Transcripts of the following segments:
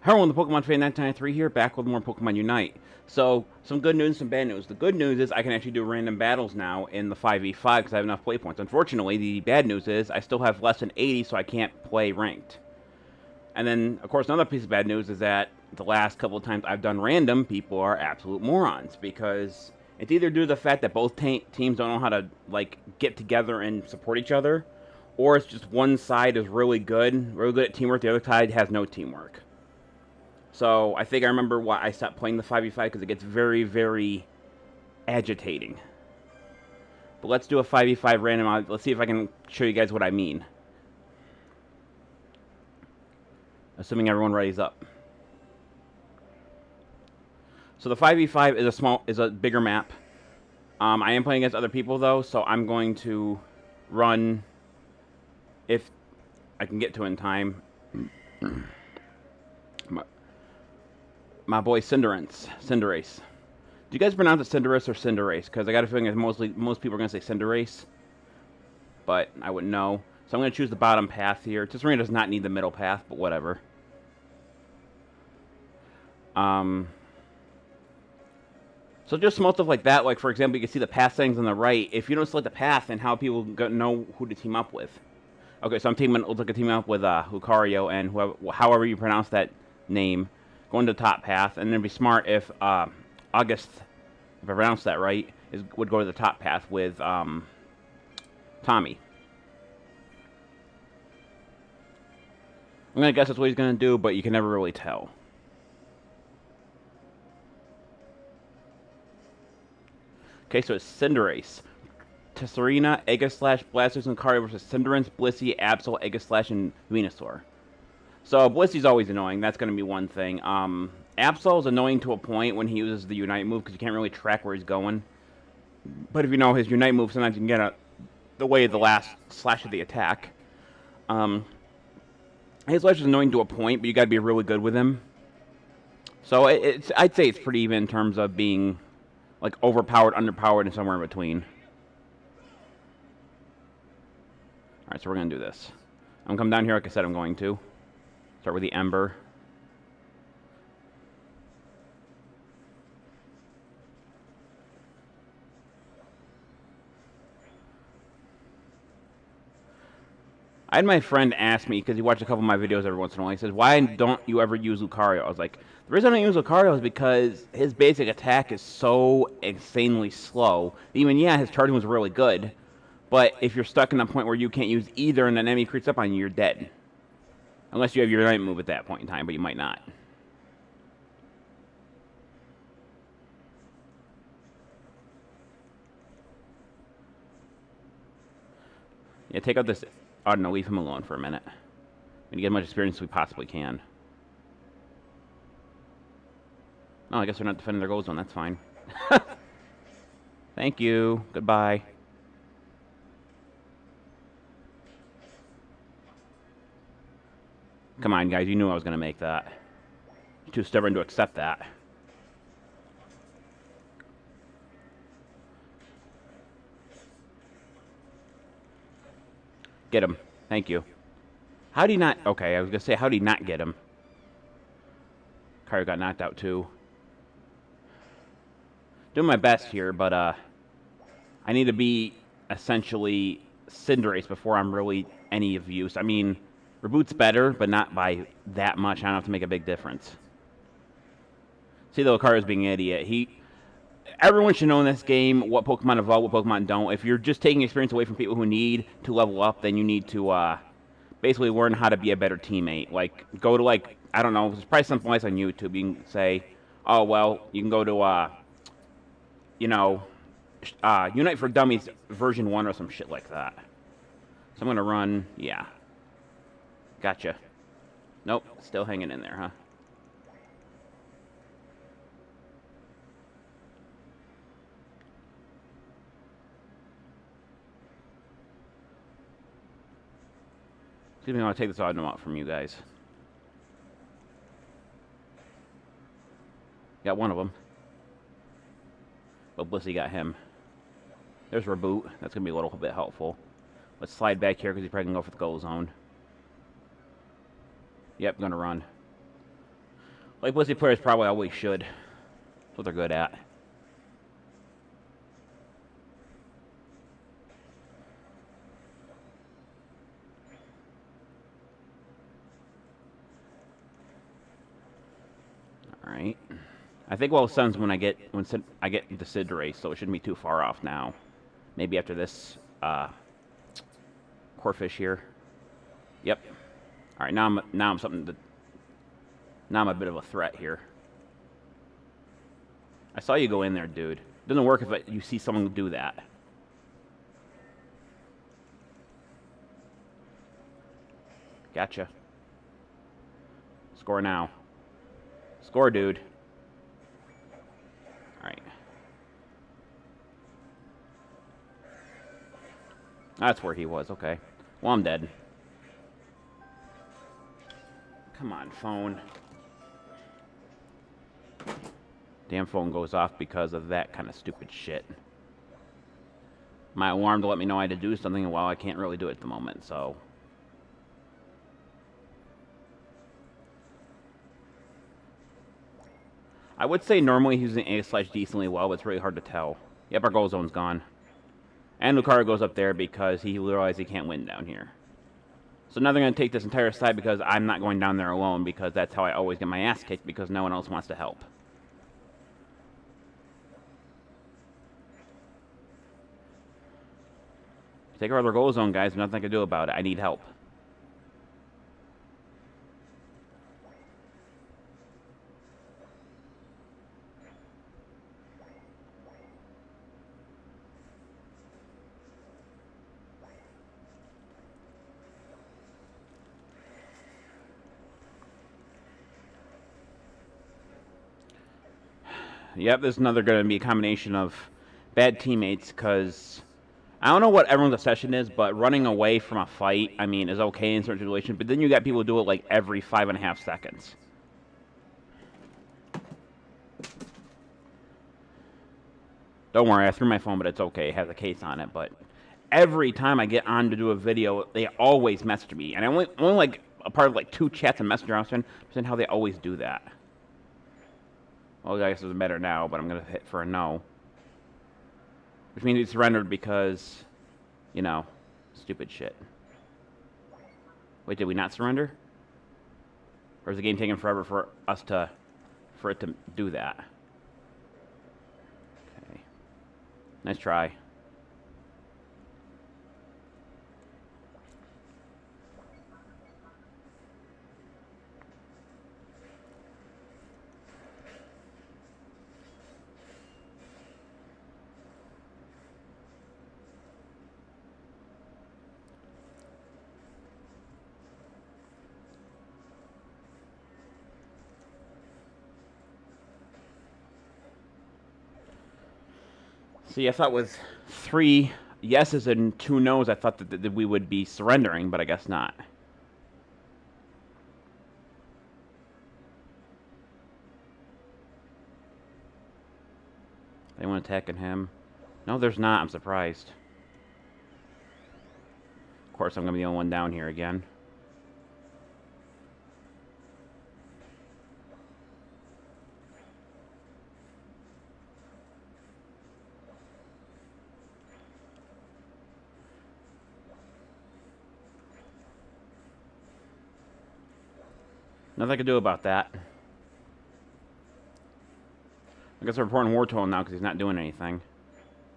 Hello, the ThePokemonfan1993 here, back with more Pokemon Unite. So, some good news, some bad news. The good news is I can actually do random battles now in the 5v5 because I have enough play points. Unfortunately, the bad news is I still have less than 80, so I can't play ranked. And then, of course, another piece of bad news is that the last couple of times I've done random, people are absolute morons because it's either due to the fact that both teams don't know how to, like, get together and support each other, or it's just one side is really good at teamwork, the other side has no teamwork. So I think I remember why I stopped playing the 5v5 because it gets very, very agitating. But let's do a 5v5 random. Let's see if I can show you guys what I mean. Assuming everyone ready's up. So the 5v5 is a bigger map. I am playing against other people though, so I'm going to run if I can get to it in time. My boy Cinderace. Do you guys pronounce it Cinderace or Cinderace? Because I got a feeling that most people are going to say Cinderace. But I wouldn't know. So I'm going to choose the bottom path here. Cinderace does not need the middle path, but whatever. So just small stuff like that. Like, for example, you can see the path settings on the right. If you don't select the path, then how people know who to team up with. Okay, so I'm teaming up with Lucario and however you pronounce that name. Going to the top path, and then it'd be smart if August, if I pronounced that right, would go to the top path with Tommy. I'm gonna guess that's what he's gonna do, but you can never really tell. Okay, so it's Cinderace, Tesserina, Aegislash, Blastoise, and Lucario versus Cinderace, Blissey, Absol, Aegislash, and Venusaur. So Blissey's always annoying. That's going to be one thing. Absol is annoying to a point when he uses the Unite move because you can't really track where he's going. But if you know his Unite move, sometimes you can get the way of the last slash of the attack. His slash is annoying to a point, but you got to be really good with him. So I'd say it's pretty even in terms of being like overpowered, underpowered, and somewhere in between. All right, so we're going to do this. I'm going to come down here like I said I'm going to. Start with the Ember. I had my friend ask me, because he watched a couple of my videos every once in a while, he says, why don't you ever use Lucario? I was like, the reason I don't use Lucario is because his basic attack is so insanely slow. Even, yeah, his charging was really good, but if you're stuck in a point where you can't use either and an enemy creeps up on you, you're dead. Unless you have your Unite move at that point in time, but you might not. Yeah, take out this... Oh, no, leave him alone for a minute. We need to get as much experience as we possibly can. Oh, I guess they're not defending their goal zone. That's fine. Thank you. Goodbye. Come on, guys. You knew I was going to make that. You're too stubborn to accept that. Get him. Thank you. How did he not... Okay, I was going to say, how did he not get him? Lucario got knocked out, too. Doing my best here, but, I need to be, essentially, Cinderace before I'm really any of use. I mean... Reboot's better, but not by that much. I don't have to make a big difference. See, the Lucario's being an idiot. Everyone should know in this game what Pokemon evolve, what Pokemon don't. If you're just taking experience away from people who need to level up, then you need to basically learn how to be a better teammate. Like, go to, like, I don't know, there's probably something like on YouTube. You can say, oh, well, you can go to, Unite for Dummies version 1 or some shit like that. So I'm going to run, yeah. Gotcha. Nope, still hanging in there, huh? Excuse me, I want to take this item out from you guys. Got one of them. But Blissey got him. There's Reboot. That's going to be a little bit helpful. Let's slide back here because he's probably going to go for the goal zone. Yep, gonna run. Like pussy players probably always should. That's what they're good at. Alright. I think well sun's when I get the Cinderace, so it shouldn't be too far off now. Maybe after this Corphish here. Yep. Alright, now I'm something to now I'm a bit of a threat here. I saw you go in there, dude. It doesn't work if you see someone do that. Gotcha. Score now. Score, dude. Alright. That's where he was, okay. Well, I'm dead. Come on, phone. Damn phone goes off because of that kind of stupid shit. My alarm to let me know I had to do something, well, I can't really do it at the moment, so... I would say normally he's using A/slash decently well, but it's really hard to tell. Yep, our goal zone's gone. And Lucario goes up there because he realized he can't win down here. So now they're going to take this entire side because I'm not going down there alone, because that's how I always get my ass kicked, because no one else wants to help. Take over their goal zone, guys. There's nothing I can do about it. I need help. Yep, this is another going to be a combination of bad teammates, because I don't know what everyone's obsession is, but running away from a fight, I mean, is okay in certain situations, but then you got people who do it like every 5.5 seconds. Don't worry, I threw my phone, but it's okay. It has a case on it, but every time I get on to do a video, they always message me, and I only like a part of like 2 chats and Messenger. I was saying how they always do that. Well, I guess it's better now, but I'm going to hit for a no. Which means he surrendered because, you know, stupid shit. Wait, did we not surrender? Or is the game taking forever for it to do that? Okay. Nice try. See, I thought with 3 yeses and 2 nos, I thought that we would be surrendering, but I guess not. Anyone attacking him? No, there's not. I'm surprised. Of course, I'm going to be the only one down here again. Nothing I can do about that. I guess we're reporting war to him now because he's not doing anything.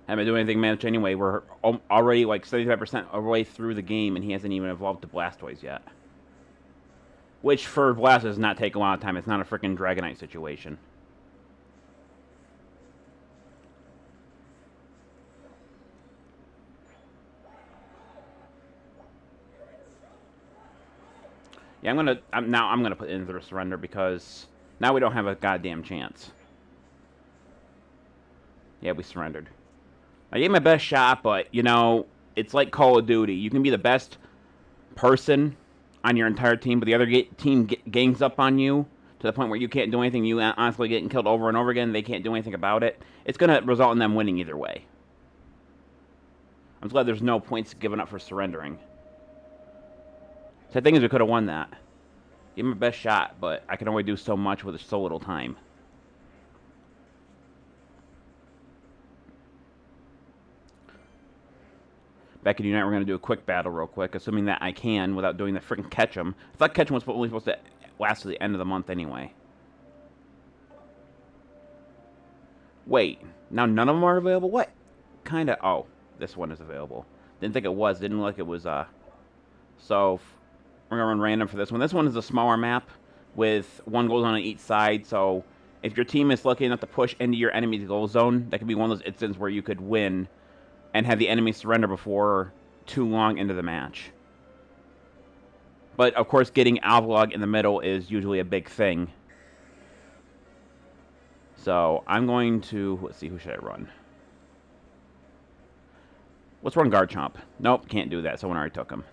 Haven't been doing anything managed anyway. We're already like 75% of the way through the game, and he hasn't even evolved to Blastoise yet. Which, for Blastoise, does not take a lot of time. It's not a freaking Dragonite situation. Yeah, I'm gonna put in the surrender because now we don't have a goddamn chance. Yeah, we surrendered. I gave my best shot, but you know, it's like Call of Duty. You can be the best person on your entire team, but the other team gangs up on you to the point where you can't do anything. You honestly getting killed over and over again. They can't do anything about it. It's gonna result in them winning either way. I'm glad there's no points given up for surrendering. So the thing is, we could have won that. Give him a best shot, but I can only do so much with so little time. Back in Unite, we're going to do a quick battle real quick, assuming that I can without doing the freaking catch 'em. I thought catch 'em was only supposed to last to the end of the month anyway. Wait, now none of them are available? What? Kinda. Oh, this one is available. Didn't think it was. Didn't look like it was. So we're gonna run random for this one. This one is a smaller map with one goal zone on each side. So if your team is lucky enough to push into your enemy's goal zone, that could be one of those instances where you could win and have the enemy surrender before too long into the match. But of course, getting Alvalog in the middle is usually a big thing. So I'm going to, let's see, who should I run? Let's run Garchomp. Nope, can't do that. Someone already took him.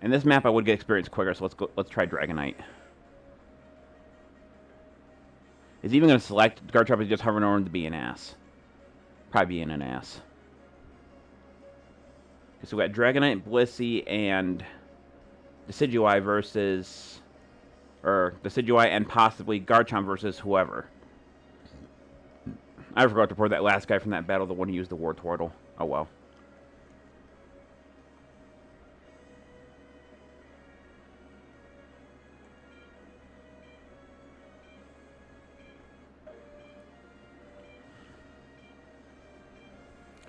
In this map, I would get experience quicker, so let's try Dragonite. Is he even going to select Garchomp? Is just hovering over to be an ass? Probably being an ass. Okay, so we got Dragonite, Blissey, and Decidueye versus, or Decidueye and possibly Garchomp versus whoever. I forgot to report that last guy from that battle, the one who used the Wartortle. Oh well.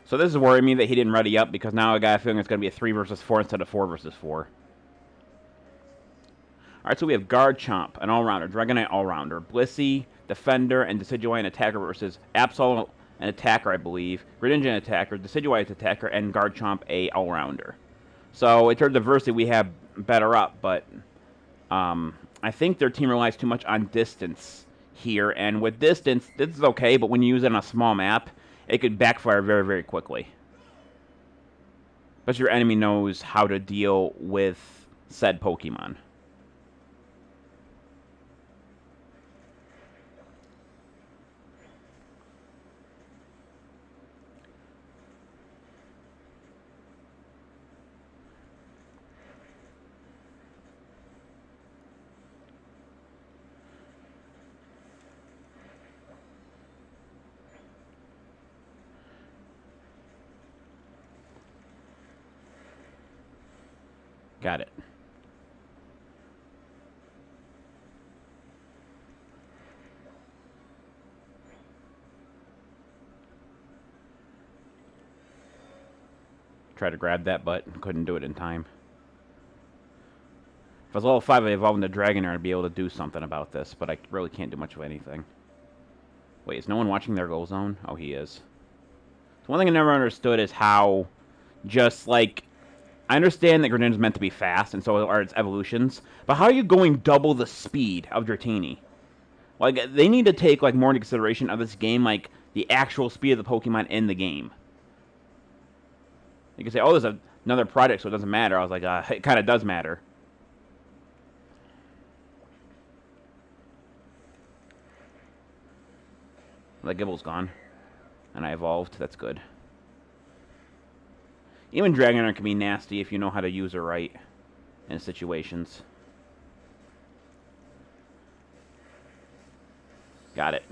So this is worrying me that he didn't ready up, because now I got a feeling it's going to be a 3 versus 4 instead of 4 versus 4. Alright, so we have Garchomp, an all-rounder, Dragonite all-rounder, Blissey, Defender, and Decidueye, an attacker, versus Absol, an attacker, I believe, Greninja, an attacker, Decidueye, an attacker, and Garchomp, a all-rounder. So in terms of diversity, we have better up, but I think their team relies too much on distance here, and with distance, this is okay, but when you use it on a small map, it could backfire very, very quickly. But your enemy knows how to deal with said Pokemon. Got it. Tried to grab that, but couldn't do it in time. If I was level 5, I evolved into Dragonair, I'd be able to do something about this, but I really can't do much of anything. Wait, is no one watching their goal zone? Oh, he is. So one thing I never understood is how just, like, I understand that Greninja is meant to be fast, and so are its evolutions, but how are you going double the speed of Dratini? Like, they need to take, like, more into consideration of this game, like, the actual speed of the Pokemon in the game. You can say, oh, there's another project, so it doesn't matter. I was like, it kind of does matter. The Gibble's gone. And I evolved. That's good. Even Dragonite can be nasty if you know how to use her right in situations. Got it.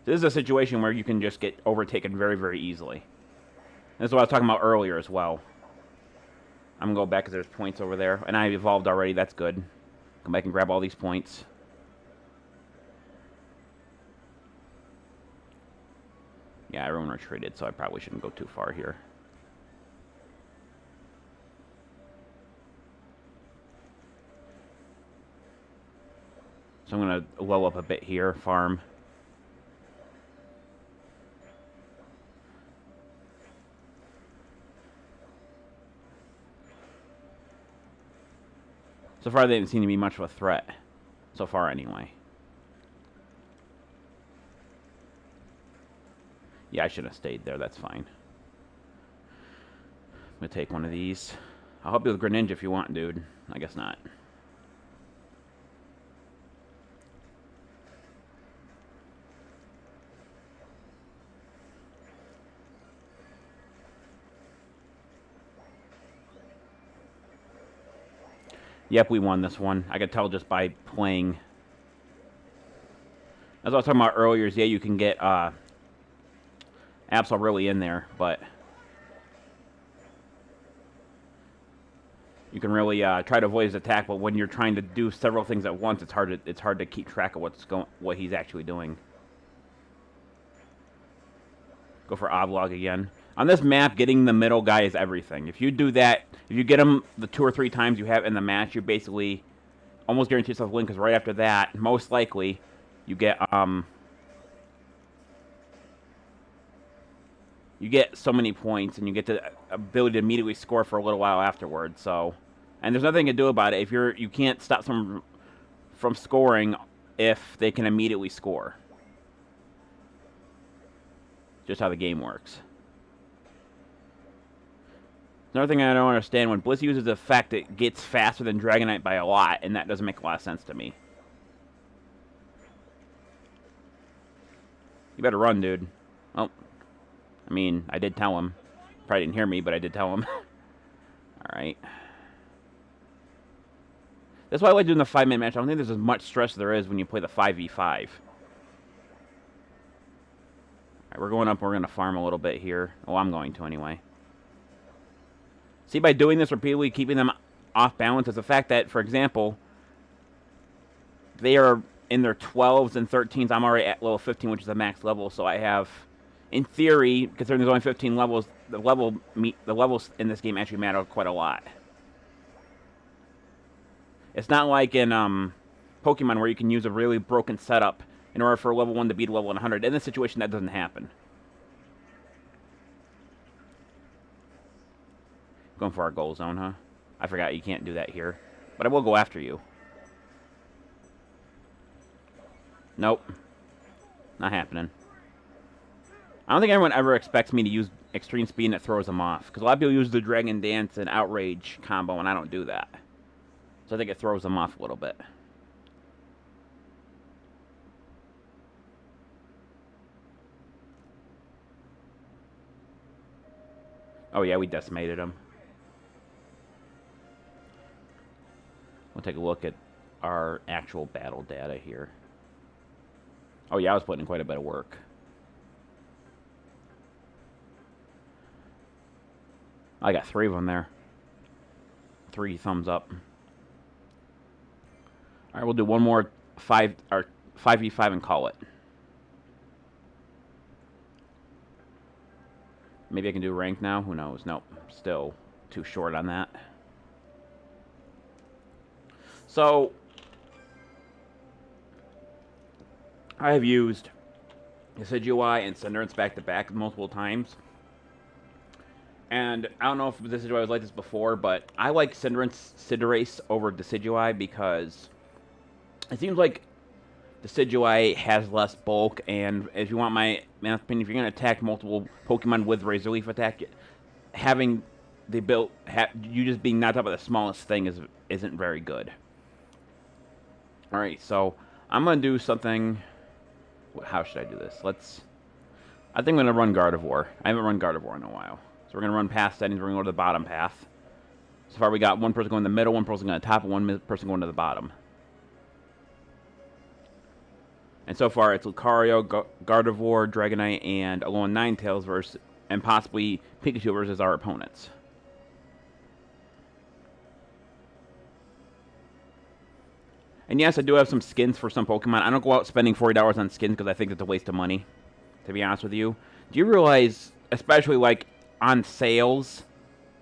This is a situation where you can just get overtaken very, very easily. This is what I was talking about earlier as well. I'm going to go back because there's points over there. And I evolved already. That's good. Come back and grab all these points. Yeah, everyone retreated, so I probably shouldn't go too far here. So I'm going to low up a bit here, farm. So far, they didn't seem to be much of a threat. So far, anyway. Yeah, I should have stayed there. That's fine. I'm going to take one of these. I'll help you with Greninja if you want, dude. I guess not. Yep, we won this one. I could tell just by playing. As I was talking about earlier, is yeah, you can get Absol really in there, but you can really try to avoid his attack. But when you're trying to do several things at once, it's hard to keep track of what he's actually doing. Go for Oblog again. On this map, getting the middle guy is everything. If you do that, if you get him the 2 or 3 times you have in the match, you're basically almost guaranteed yourself a win, because right after that, most likely, you get so many points, and you get the ability to immediately score for a little while afterwards. So, and there's nothing you can do about it. If you can't stop someone from scoring if they can immediately score. Just how the game works. Another thing I don't understand, when Bliss uses the effect, it gets faster than Dragonite by a lot, and that doesn't make a lot of sense to me. You better run, dude. Well, I mean, I did tell him. Probably didn't hear me, but I did tell him. Alright. That's why I like doing the 5-minute match. I don't think there's as much stress as there is when you play the 5v5. Alright, we're going up. We're going to farm a little bit here. Oh, I'm going to anyway. See, by doing this repeatedly, keeping them off balance, is the fact that, for example, they are in their 12s and 13s. I'm already at level 15, which is the max level, so I have, in theory, considering there's only 15 levels, the levels in this game actually matter quite a lot. It's not like in Pokemon where you can use a really broken setup in order for level 1 to beat level 100. In this situation, that doesn't happen. Going for our goal zone, huh? I forgot you can't do that here. But I will go after you. Nope. Not happening. I don't think anyone ever expects me to use extreme speed and it throws them off. Because a lot of people use the Dragon Dance and Outrage combo, and I don't do that. So I think it throws them off a little bit. Oh yeah, we decimated him. We'll take a look at our actual battle data here. Oh yeah, I was putting in quite a bit of work. I got 3 of them there. 3 thumbs up. All right, we'll do one more 5v5 and call it. Maybe I can do rank now. Who knows? Nope. Still too short on that. So, I have used Decidueye and Cinderace back-to-back multiple times. And I don't know if Decidueye was like this before, but I like Cinderace over Decidueye because it seems like Decidueye has less bulk, and if you want my opinion, if you're going to attack multiple Pokemon with Razor Leaf attack, having the you just being knocked out by the smallest thing isn't very good. Alright, so I'm going to do something. How should I do this? I think I'm going to run Gardevoir. I haven't run Gardevoir in a while. So we're going to run past settings. We're going to go to the bottom path. So far we got one person going in the middle, one person going to the top, and one person going to the bottom. And so far it's Lucario, Gardevoir, Dragonite, and Alolan Ninetales and possibly Pikachu versus our opponents. And yes, I do have some skins for some Pokemon. I don't go out spending $40 on skins because I think it's a waste of money, to be honest with you. Do you realize, especially like on sales,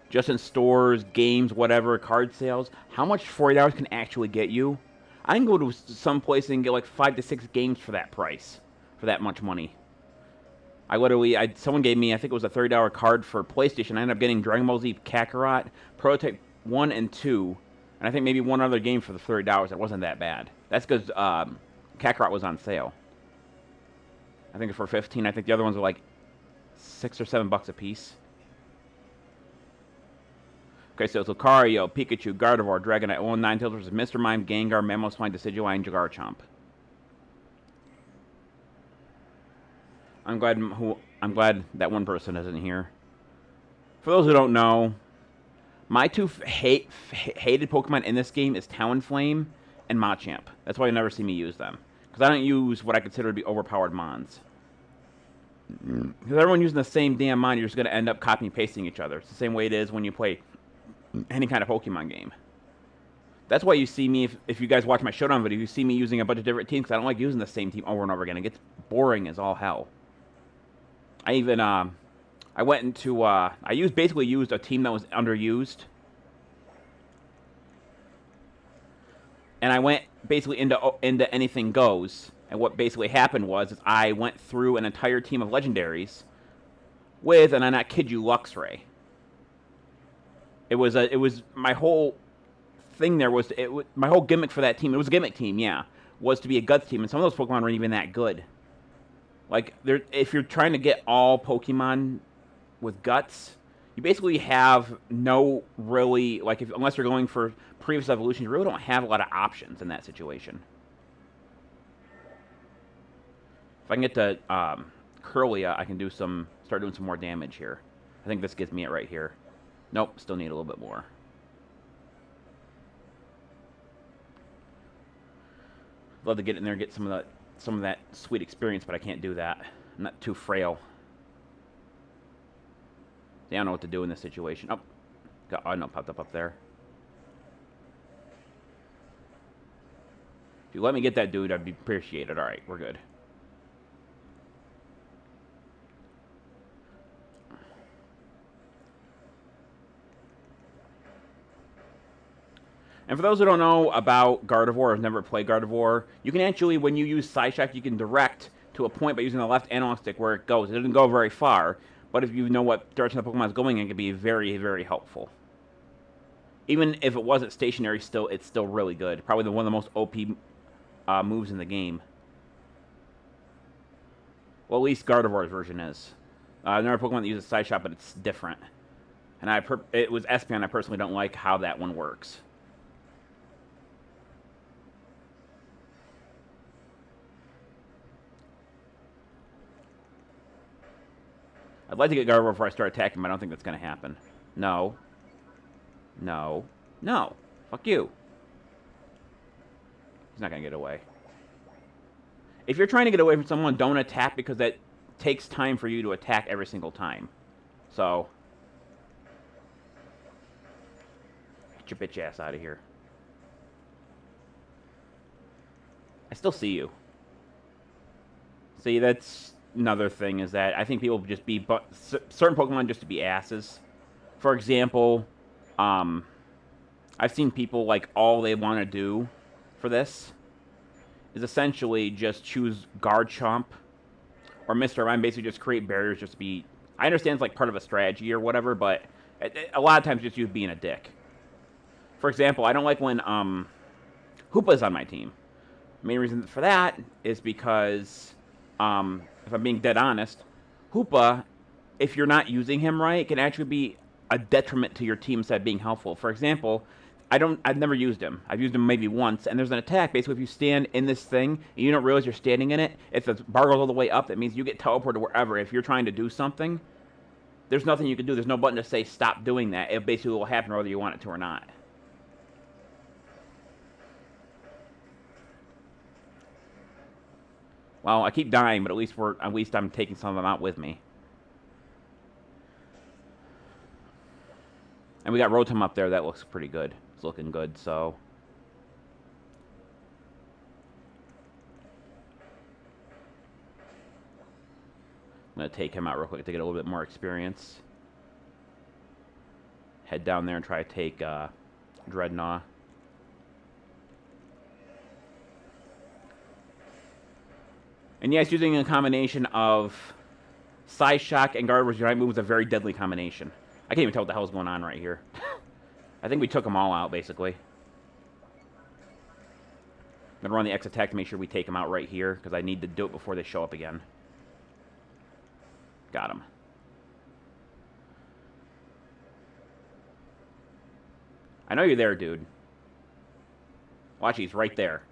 just in stores, games, whatever, card sales, how much $40 can actually get you? I can go to some place and get like 5 to 6 games for that price, for that much money. Someone gave me, I think it was a $30 card for PlayStation. I ended up getting Dragon Ball Z Kakarot, Prototype 1 and 2, and I think maybe one other game for the $30. It wasn't that bad. That's because Kakarot was on sale. I think for $15. I think the other ones were like $6 or $7 a piece. Okay, so it's Lucario, Pikachu, Gardevoir, Dragonite, Alolan Ninetales versus Mr. Mime, Gengar, Mamoswine, Decidueye, and Garchomp. I'm glad that one person isn't here. For those who don't know, My two hated Pokemon in this game is Talonflame and Machamp. That's why you never see me use them. Because I don't use what I consider to be overpowered Mons. Because everyone using the same damn Mon, you're just going to end up copying and pasting each other. It's the same way it is when you play any kind of Pokemon game. That's why you see me, if you guys watch my Showdown video, you see me using a bunch of different teams, because I don't like using the same team over and over again. It gets boring as all hell. I even, I went into, basically used a team that was underused. And I went basically into Anything Goes. And what basically happened was I went through an entire team of legendaries with, and I not kid you, Luxray. It was my whole thing there was, my whole gimmick for that team, it was a gimmick team, yeah, was to be a Guts team. And some of those Pokemon weren't even that good. Like, if you're trying to get all Pokemon with Guts, you basically have no really, like, unless you're going for previous evolution, you really don't have a lot of options in that situation. If I can get to Curlia, I can start doing some more damage here. I think this gives me it right here. Nope, still need a little bit more. Love to get in there and get some of that sweet experience, but I can't do that. I'm not too frail. I don't know what to do in this situation. Oh, no, popped up there. If you let me get that dude, I'd be appreciated. All right, we're good. And for those who don't know about Gardevoir or have never played Gardevoir, you can actually, when you use Side Shock, you can direct to a point by using the left analog stick where it goes. It doesn't go very far, but if you know what direction the Pokemon is going in, it can be very, very helpful. Even if it wasn't stationary, it's still really good. Probably one of the most OP moves in the game. Well, at least Gardevoir's version is. Another Pokemon that uses Side Shot, but it's different. And it was Espeon. I personally don't like how that one works. I'd like to get Gardevoir before I start attacking, but I don't think that's going to happen. No. No. No. Fuck you. He's not going to get away. If you're trying to get away from someone, don't attack, because that takes time for you to attack every single time. So, get your bitch ass out of here. I still see you. See, that's another thing, is that I think people just be certain Pokemon just to be asses. For example, I've seen people, like, all they want to do for this is essentially just choose Garchomp or Mr. Mime, basically just create barriers just to be... I understand it's like part of a strategy or whatever, but a lot of times just you being a dick. For example, I don't like when Hoopa's on my team. The main reason for that is because, if I'm being dead honest, Hoopa, if you're not using him right, can actually be a detriment to your team instead of being helpful. For example, I've never used him. I've used him maybe once, and there's an attack. Basically, if you stand in this thing, and you don't realize you're standing in it, if the bar goes all the way up, that means you get teleported wherever. If you're trying to do something, there's nothing you can do. There's no button to say stop doing that. It basically will happen whether you want it to or not. Well, I keep dying, but at least I'm taking some of them out with me. And we got Rotom up there. That looks pretty good. It's looking good, so... I'm going to take him out real quick to get a little bit more experience. Head down there and try to take Dreadnought. And yes, using a combination of Psyshock and Gardevoir's Unite move is a very deadly combination. I can't even tell what the hell's going on right here. I think we took them all out, basically. I'm going to run the X attack to make sure we take them out right here, because I need to do it before they show up again. Got him. I know you're there, dude. Watch, he's right there.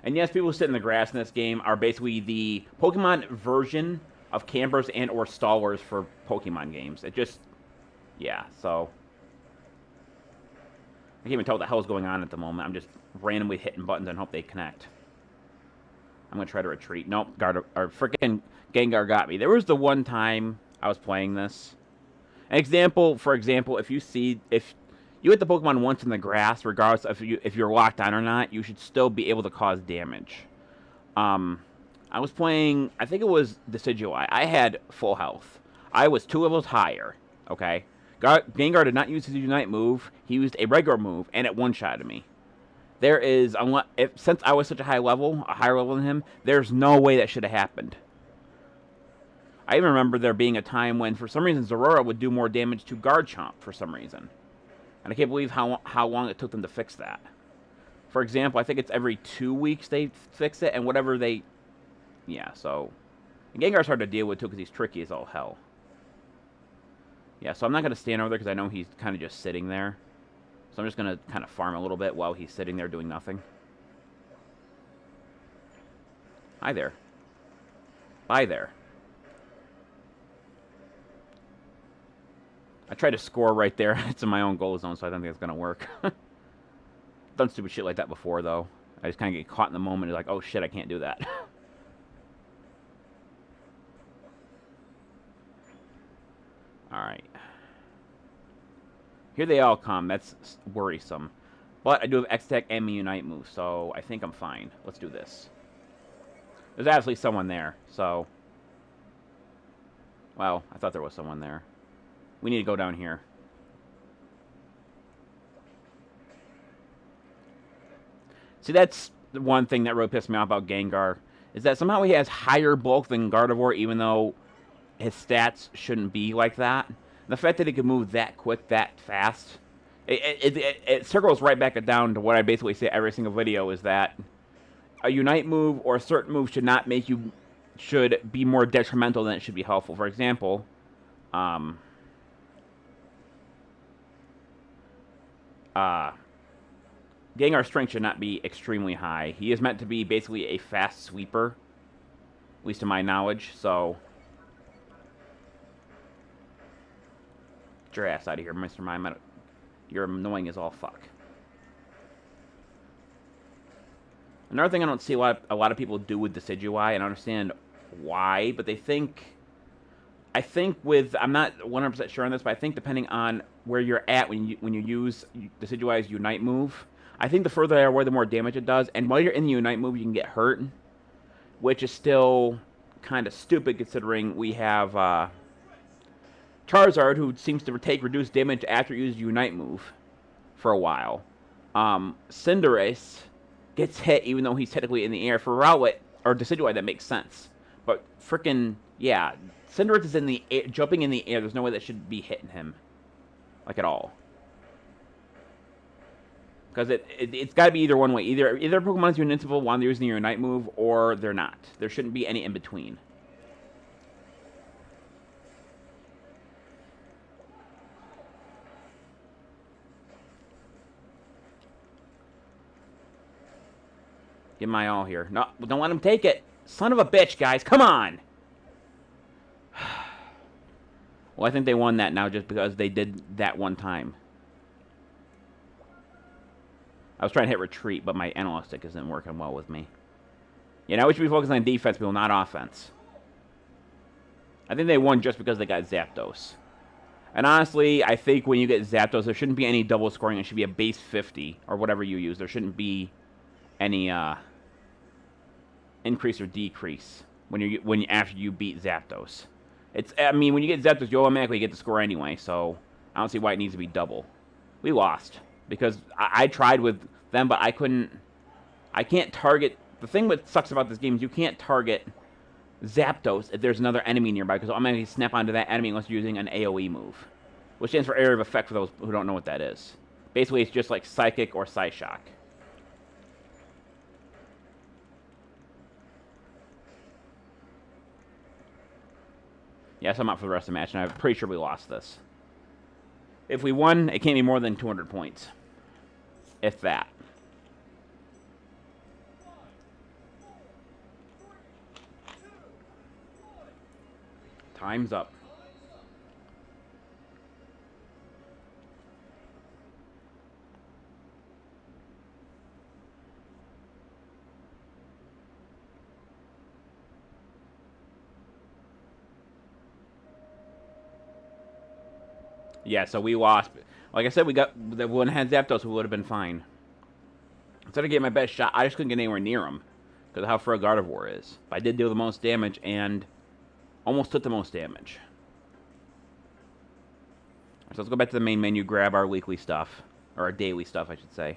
And yes, people who sit in the grass in this game are basically the Pokemon version of campers and or stallers for Pokemon games. It just, yeah, so... I can't even tell what the hell is going on at the moment. I'm just randomly hitting buttons and hope they connect. I'm going to try to retreat. Nope, freaking Gengar got me. There was the one time I was playing this. For example, if you hit the Pokemon once in the grass, regardless of if you're locked on or not, you should still be able to cause damage. I was playing, I think it was Decidueye. I had full health. I was 2 levels higher, okay? Gengar did not use his Unite move. He used a regular move, and it one-shotted me. There is, since I was such a higher level than him, there's no way that should have happened. I even remember there being a time when, for some reason, Zorora would do more damage to Garchomp for some reason. And I can't believe how long it took them to fix that. For example, I think it's every 2 weeks they fix it, and whatever they... Yeah, so... And Gengar's hard to deal with, too, because he's tricky as all hell. Yeah, so I'm not going to stand over there because I know he's kind of just sitting there. So I'm just going to kind of farm a little bit while he's sitting there doing nothing. Hi there. Bye there. I tried to score right there. It's in my own goal zone, so I don't think it's going to work. Done stupid shit like that before, though. I just kind of get caught in the moment. It's like, oh shit, I can't do that. Alright. Here they all come. That's worrisome. But I do have X-Tech and Unite move, so I think I'm fine. Let's do this. There's actually someone there, so... Well, I thought there was someone there. We need to go down here. See, that's the one thing that really pissed me off about Gengar, is that somehow he has higher bulk than Gardevoir, even though his stats shouldn't be like that. The fact that he can move that quick, that fast, it circles right back down to what I basically say every single video, is that a Unite move or a certain move should be more detrimental than it should be helpful. For example, Gengar's strength should not be extremely high. He is meant to be basically a fast sweeper, at least to my knowledge, so... Get your ass out of here, Mr. Mime. You're annoying as all fuck. Another thing I don't see a lot of people do with Decidueye, and I understand why, but they think... I think with... I'm not 100% sure on this, but I think depending on where you're at when you use Decidueye's Unite move, I think the further they are away, the more damage it does, and while you're in the Unite move, you can get hurt, which is still kind of stupid considering we have... Charizard, who seems to take reduced damage after you use Unite move for a while. Cinderace gets hit even though he's technically in the air. For Rowlet, or Decidueye, that makes sense. But frickin', yeah, Cinderace is in the air, jumping in the air. There's no way that should be hitting him. Like, at all. Because it's got to be either one way. Either Pokemon's invincible while they're using your Unite move, or they're not. There shouldn't be any in between. Give my all here. No, don't let him take it. Son of a bitch, guys. Come on. Well, I think they won that now just because they did that one time. I was trying to hit retreat, but my analog stick isn't working well with me. Yeah, now we should be focusing on defense, people, not offense. I think they won just because they got Zapdos. And honestly, I think when you get Zapdos, there shouldn't be any double scoring. It should be a base 50 or whatever you use. There shouldn't be any increase or decrease after you beat Zapdos. I mean, when you get Zapdos, you automatically get the score anyway, so I don't see why it needs to be double. We lost because I tried with them, but I can't target. The thing that sucks about this game is you can't target Zapdos if there's another enemy nearby, because I'm going to snap onto that enemy unless you're using an AoE move, which stands for Area of Effect for those who don't know what that is. Basically, it's just like Psychic or Psyshock. Yes, I'm out for the rest of the match, and I'm pretty sure we lost this. If we won, it can't be more than 200 points. If that. Time's up. Yeah, so we lost. Like I said, we got the one had Zapdos, we would have been fine. Instead of getting my best shot, I just couldn't get anywhere near him because of how frail Gardevoir is. But I did deal the most damage and almost took the most damage. So let's go back to the main menu, grab our weekly stuff. Or our daily stuff, I should say.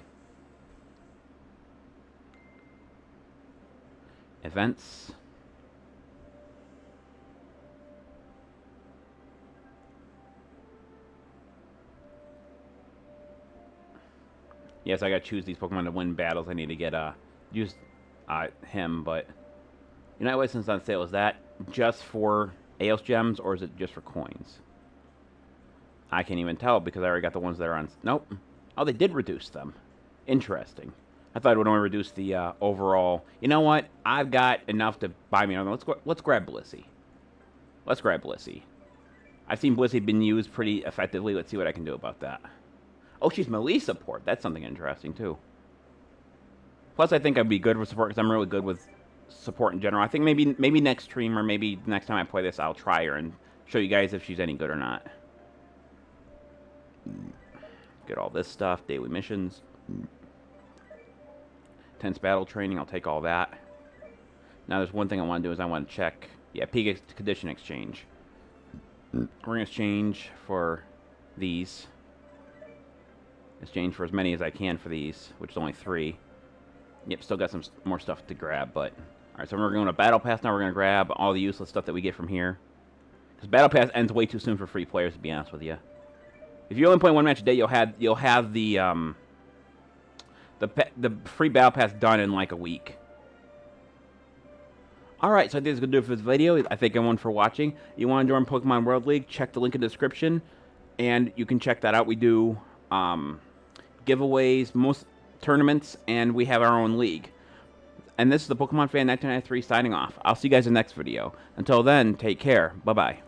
Events. Yes, I gotta choose these Pokemon to win battles. I need to get use him, but United Way since on sale, is that just for AOS gems or is it just for coins? I can't even tell because I already got the ones that are on. Nope. Oh, they did reduce them. Interesting. I thought it would only reduce the overall. You know what? I've got enough to buy me another. Let's grab Blissey. Let's grab Blissey. I've seen Blissey been used pretty effectively. Let's see what I can do about that. Oh, she's melee support. That's something interesting, too. Plus, I think I'd be good with support because I'm really good with support in general. I think maybe next stream or maybe next time I play this, I'll try her and show you guys if she's any good or not. Get all this stuff. Daily missions. Tense battle training. I'll take all that. Now, there's one thing I want to do is I want to check. Yeah, peak condition exchange. We're going to exchange for these. Exchange for as many as I can for these, which is only 3. Yep, still got some more stuff to grab, but... Alright, so we're going to Battle Pass now. We're going to grab all the useless stuff that we get from here. Because Battle Pass ends way too soon for free players, to be honest with you. If you only play one match a day, you'll have the free Battle Pass done in like a week. Alright, so I think that's going to do it for this video. I thank everyone for watching. You want to join Pokemon World League, check the link in the description. And you can check that out. We do... giveaways, most tournaments, and we have our own league. And this is the Pokemon Fan 1993 signing off. I'll see you guys in the next video. Until then, take care. Bye-bye.